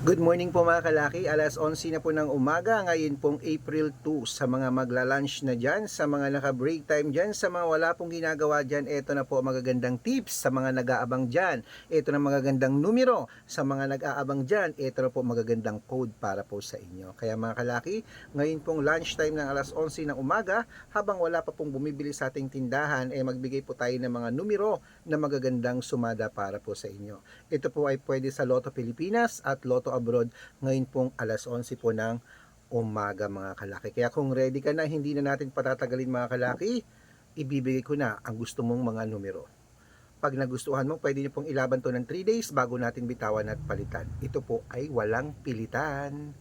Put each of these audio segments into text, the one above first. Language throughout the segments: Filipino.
Good morning po mga kalaki, alas 11 na po ng umaga, ngayon pong April 2. Sa mga magla-lunch na dyan, sa mga naka-break time dyan, sa mga wala pong ginagawa dyan, ito na po magagandang tips. Sa mga nag-aabang dyan, ito na magagandang numero. Sa mga nag-aabang dyan, ito na po magagandang code para po sa inyo. Kaya mga kalaki, ngayon pong lunch time ng alas 11 ng umaga, habang wala pa pong bumibili sa ating tindahan, magbigay po tayo ng mga numero na magagandang sumada para po sa inyo. Ito po ay pwede sa Lotto Pilipinas at Lotto Abroad ngayon pong alas 11 po ng umaga mga kalaki. Kaya kung ready ka na, hindi na natin patatagalin mga kalaki, ibibigay ko na ang gusto mong mga numero. Pag nagustuhan mo, pwede nyo pong ilaban to ng 3 days bago natin bitawan at palitan. Ito po ay walang pilitan.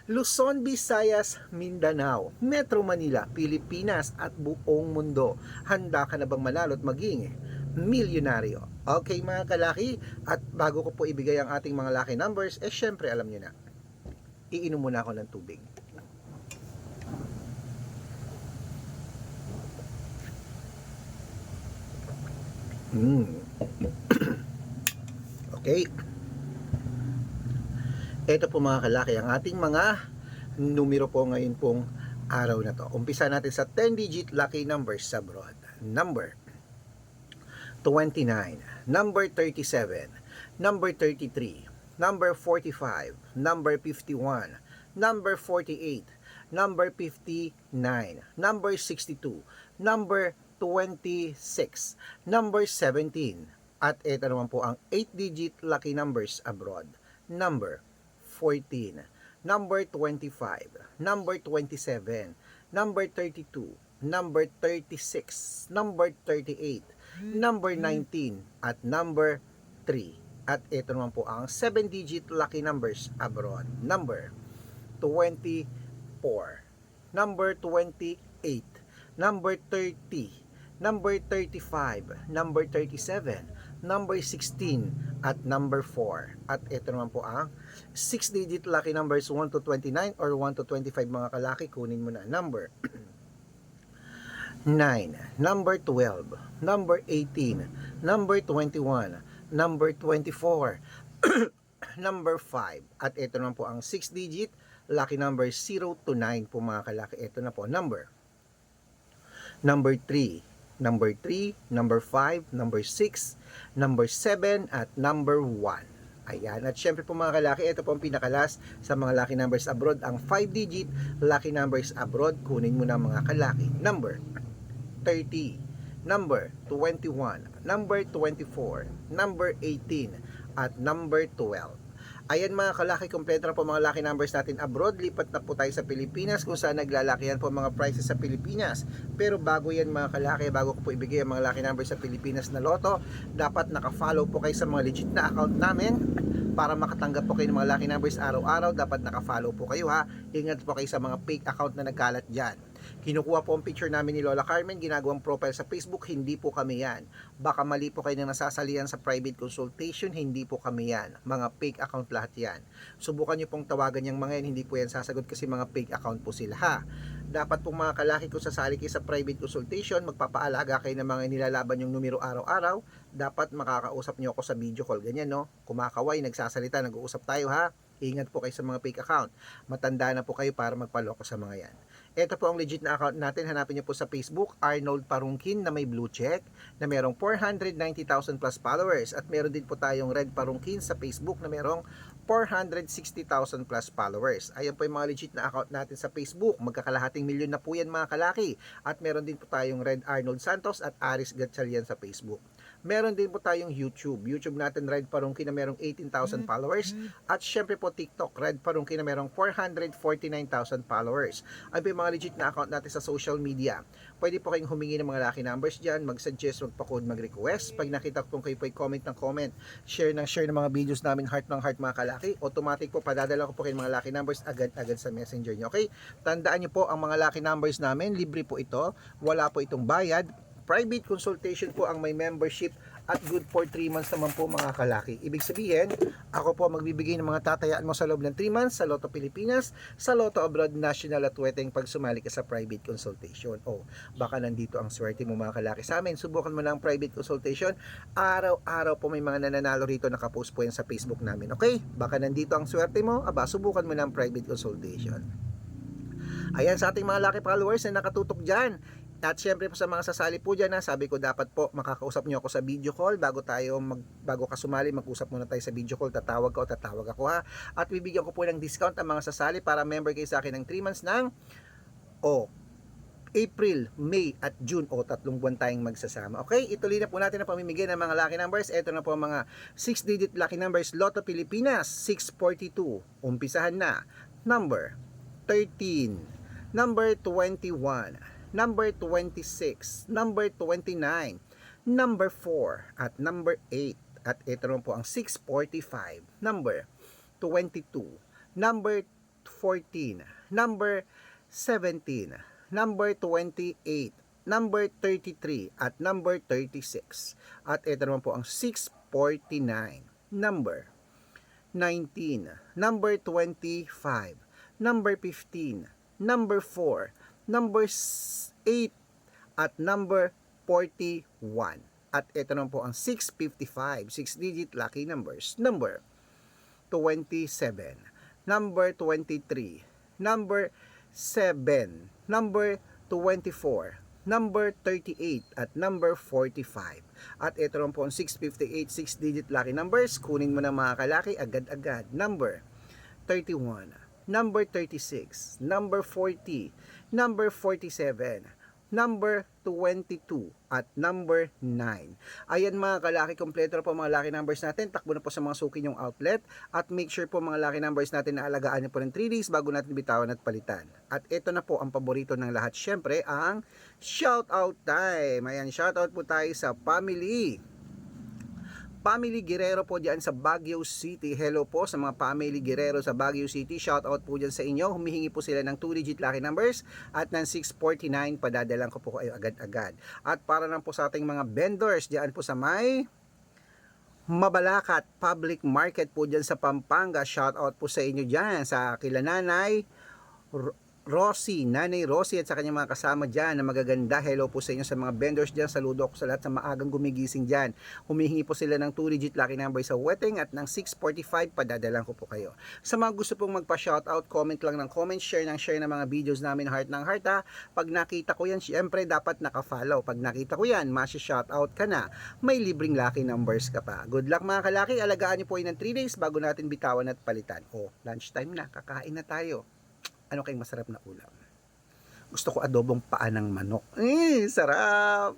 Luzon, Visayas, Mindanao, Metro Manila, Pilipinas at buong mundo. Handa ka na bang manalo at maging milyonaryo? Okay mga kalaki, at bago ko po ibigay ang ating mga lucky numbers, syempre alam nyo na, iinom muna ako ng tubig. Okay. Ito po mga kalaki, ang ating mga numero po ngayon pong araw na to. Umpisa natin sa 10-digit lucky numbers sa abroad. Number 29, number 37, number 33, number 45, number 51, number 48, number 59, number 62, number 26, number 17, at ito naman po ang 8-digit lucky numbers abroad. Number 14, number 25, number 27, number 32, number 36, number 38, number 19, at number 3. At ito naman po ang 7-digit lucky numbers abroad. Number 24, number 28, number 30, number 35, number 37, number 16, at number 4. At ito naman po ang 6-digit lucky numbers 1 to 29 or 1 to 25 mga kalaki. Kunin mo na. Number 9, number 12, number 18, number 21, number 24, number 5. At ito naman po ang 6-digit lucky number 0 to 9 po mga kalaki. Ito na po. Number 3, number 3, number 5, number 6, number 7, at number 1. Ayan. At syempre po mga kalaki, ito po ang pinakalas sa mga lucky numbers abroad, ang 5-digit lucky numbers abroad. Kunin mo na mga kalaki. Number 30, number 21, number 24, number 18, at number 12. Ayan mga kalaki, kompleto na po mga lucky numbers natin abroad. Lipat na po tayo sa Pilipinas kung saan naglalakihan po mga prices sa Pilipinas. Pero bago yan mga kalaki, bago ko po ibigay ang mga lucky numbers sa Pilipinas na loto, dapat naka-follow po kayo sa mga legit na account namin para makatanggap po kayo ng mga lucky numbers araw-araw. Dapat naka-follow po kayo ha. Ingat po kayo sa mga fake account na nagkalat dyan. Kinukuha po ang picture namin ni Lola Carmen, ginagawang profile sa Facebook, hindi po kami yan. Baka mali po kayo na nasasalihan sa private consultation, hindi po kami yan. Mga fake account lahat yan. Subukan nyo pong tawagan yung mga yan, hindi po yan sasagot kasi mga fake account po sila ha. Dapat pong mga kalaki, kung sasali kayo sa private consultation, magpapaalaga kayo ng mga nilalaban yung numero araw-araw, dapat makakausap nyo ako sa video call, ganyan no, kumakaway, nagsasalita, nag-uusap tayo ha. Ingat po kayo sa mga fake account. Matanda na po kayo para magpaloko sa mga yan. Ito po ang legit na account natin. Hanapin niyo po sa Facebook, Arnold Parungkin na may blue check, na merong 490,000 plus followers. At meron din po tayong Red Parungkin sa Facebook na merong 460,000 plus followers. Ayan po yung mga legit na account natin sa Facebook. Magkakalahating milyon na po yan mga kalaki. At meron din po tayong Red Arnold Santos at Aris Gatchalian sa Facebook. Meron din po tayong YouTube. YouTube natin, Red Parungkin na merong 18,000 followers. At syempre po TikTok, Red Parungkin na merong 449,000 followers. Ay po yung mga legit na account natin sa social media. Pwede po kayong humingi ng mga lucky numbers dyan, mag-suggest, magpa-code, mag-request. Pag nakita ko kayo po ay comment ng comment, share ng mga videos namin, heart ng heart mga kalaki, automatic po padadala ko po kayo mga lucky numbers agad-agad sa messenger nyo. Okay? Tandaan nyo po, ang mga lucky numbers namin, libre po ito, wala po itong bayad. Private consultation po ang may membership at good for 3 months naman po mga kalaki. Ibig sabihin, ako po magbibigay ng mga tatayaan mo sa loob ng 3 months sa Lotto Pilipinas, sa Lotto Abroad National at Weteng pag sumali ka sa private consultation. O, baka nandito ang swerte mo mga kalaki sa amin. Subukan mo na ang private consultation. Araw-araw po may mga nananalo rito, nakapost po yan sa Facebook namin. Okay? Baka nandito ang swerte mo, subukan mo na ang private consultation. Ayan sa ating mga lucky followers na nakatutok dyan. At syempre po sa mga sasali po dyan, sabi ko dapat po makakausap nyo ako sa video call bago ka sumali, mag-usap muna tayo sa video call, tatawag ka o tatawag ako ha. At bibigyan ko po ng discount ang mga sasali para member kayo sa akin ng 3 months ng April, May at June, 3 buwan tayong magsasama. Okay, ituloy na po natin ang pamimigay ng mga lucky numbers. Ito na po ang mga 6-digit lucky numbers. Lotto Pilipinas 642, umpisahan na. Number 13, number 21, number 26, number 29, number 4, at number 8. At ito naman po ang 645, number 22, number 14, number 17, number 28, number 33, at number 36. At ito naman po ang 649, number 19, number 25, number 15, number 4, number 8, at number 41. At ito naman po ang 655, 6-digit lucky numbers. Number 27, number 23, number 7, number 24, number 38, at number 45. At ito naman po ang 658, 6-digit lucky numbers. Kunin mo na mga kalaki agad-agad. Number 31, number 36, number 40, number 47, number 22, at number 9. Ayan mga kalaki, kompleto na po mga lucky numbers natin. Takbo na po sa mga suki nyong outlet. At make sure po mga lucky numbers natin na alagaan nyo po ng 3 days bago natin bitawan at palitan. At ito na po ang paborito ng lahat. Syempre, ang shoutout time. Ayan, shoutout po tayo sa Family Guerrero po dyan sa Baguio City. Hello po sa mga Family Guerrero sa Baguio City. Shout out po dyan sa inyo. Humihingi po sila ng 2-digit lucky numbers at ng 649. Padadalan ko po kayo agad-agad. At para lang po sa ating mga vendors dyan po sa may Mabalacat Public Market po dyan sa Pampanga. Shout out po sa inyo dyan sa kila Nanay Nanay Rosie at sa kanyang mga kasama dyan na magaganda. Hello po sa inyo sa mga vendors dyan. Saludo ako sa lahat sa maagang gumigising dyan. Humihingi po sila ng 2-digit lucky number sa Weteng at ng 645. Padadalan ko po kayo. Sa mga gusto pong magpa-shoutout, comment lang ng comment, share ng mga videos namin, heart ng heart ha. Pag nakita ko yan, syempre dapat naka-follow. Pag nakita ko yan, shoutout ka na. May libreng lucky numbers ka pa. Good luck mga kalaki. Alagaan niyo po yun ng 3 days bago natin bitawan at palitan. Lunchtime na. Kakain na tayo. Ano kayong masarap na ulam? Gusto ko adobong paa ng manok. Sarap!